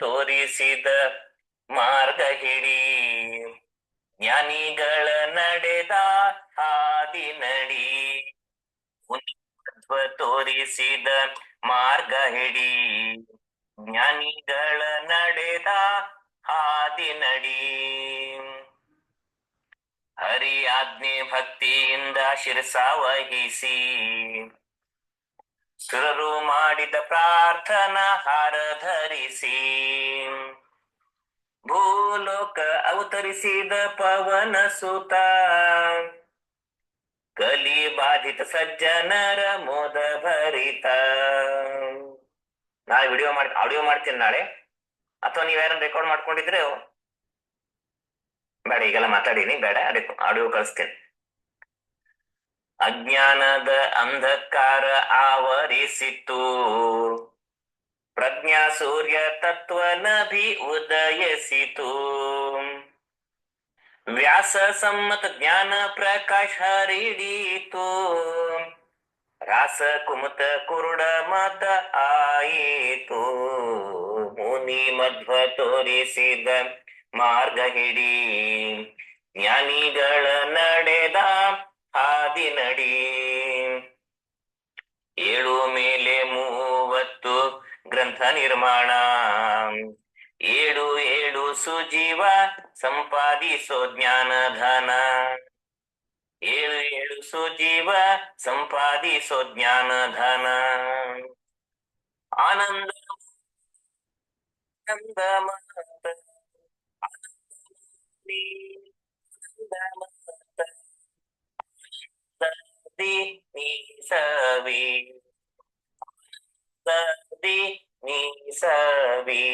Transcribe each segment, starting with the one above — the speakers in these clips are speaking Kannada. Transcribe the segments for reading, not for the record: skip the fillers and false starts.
ತೋರಿಸಿದ ಮಾರ್ಗ ಹಿಡಿ, ಜ್ಞಾನಿಗಳ ನಡೆದ ಹಾದಿ ನಡಿ. ಮುನಿಮಧ್ವ ತೋರಿಸಿದ ಮಾರ್ಗ ಹಿಡಿ, ಜ್ಞಾನಿಗಳ ನಡೆದ ಹಾದಿ ನಡಿ. ಹರಿ ಆಜ್ಞೆ ಭಕ್ತಿಯಿಂದ ಶಿರಸಾವಹಿಸಿ, ಸುರರು ಮಾಡಿದ ಪ್ರಾರ್ಥನಾ ಹಾರ ಧರಿಸಿ. ಭೂಲೋಕ ಅವತರಿಸಿದ ಪವನ ಸುತ, ಕಲಿ ಬಾಧಿತ ಸಜ್ಜನರ ಮೋದ ಭರಿತ. ನಾಳೆ ಆಡಿಯೋ ಮಾಡ್ತೀನಿ ನಾಳೆ, ಅಥವಾ ನೀವ್ ಯಾರನ್ನ ರೆಕಾರ್ಡ್ ಮಾಡ್ಕೊಂಡಿದ್ರೆ ಬೇಡ, ಈಗೆಲ್ಲ ಮಾತಾಡೀನಿ, ಬೇಡ, ಆಡಿಯೋ ಕಳಿಸ್ತೇನೆ. ಅಜ್ಞಾನದ ಅಂಧಕಾರ ಆವರಿಸಿತು, ಪ್ರಜ್ಞಾ ಸೂರ್ಯ ತತ್ವ ನಭಿ ಉದಯಿಸಿತು. ವ್ಯಾಸ ಸಮ್ಮತ ಜ್ಞಾನ ಪ್ರಕಾಶ ಹರಿಡಿತು, ರಾಸ ಕುಮತ ಕುರುಡ ಮತ ಆಯಿತು. ಮುನಿ ಮಧ್ವ ತೋರಿಸಿದ ಮಾರ್ಗ ಹಿಡಿ, ಜ್ಞಾನಿಗಳ ನಡೆದ ಹಾದಿ ನಡಿ. 7 ಮೇಲೆ 30 ಗ್ರಂಥ ನಿರ್ಮಾಣ, 7 ಸುಜೀವ ಸಂಪಾದಿಸೋ ಜ್ಞಾನ ಧನ. 7 ಸುಜೀವ ಸಂಪಾದಿಸೋ ಜ್ಞಾನ ಧನ. ಆನಂದ ಮತ ಸವಿ ಸವಿ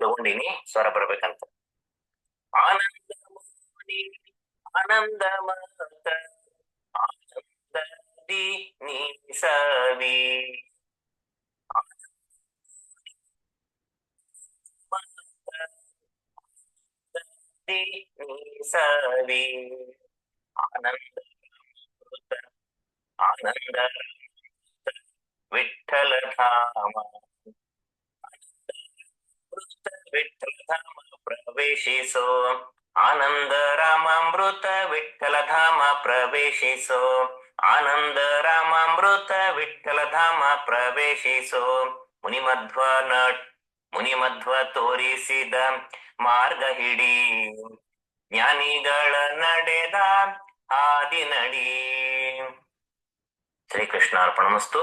ತಗೊಂಡಿನಿ, ಸ್ವರ ಬರ್ಬೇಕಂತ. ಆನಂದ ಆನಂದ ಮತ ಆನಂದಿ ನೀ ಸವಿ. ಸವಿ ಆನಂದ ಆನಂದ ವಿಠಲ ಧಾಮ, ವಿಠಲ ಧಾಮ ಪ್ರವೇಶಿಸೋ. ಆನಂದ ರಾಮಾಮೃತ ವಿಠಲ ಧಾಮ ಪ್ರವೇಶಿಸೋ. ಆನಂದ ರಾಮಾಮೃತ ವಿಠಲ ಧಾಮ ಪ್ರವೇಶಿಸೋ. ಮುನಿಮಧ್ವ ತೋರಿಸಿದ ಮಾರ್ಗ ಹಿಡಿ, ಜ್ಞಾನಿಗಳ ನಡೆದ ಹಾದಿ ನಡಿ. ಶ್ರೀಕೃಷ್ಣಾರ್ಪಣಮಸ್ತು.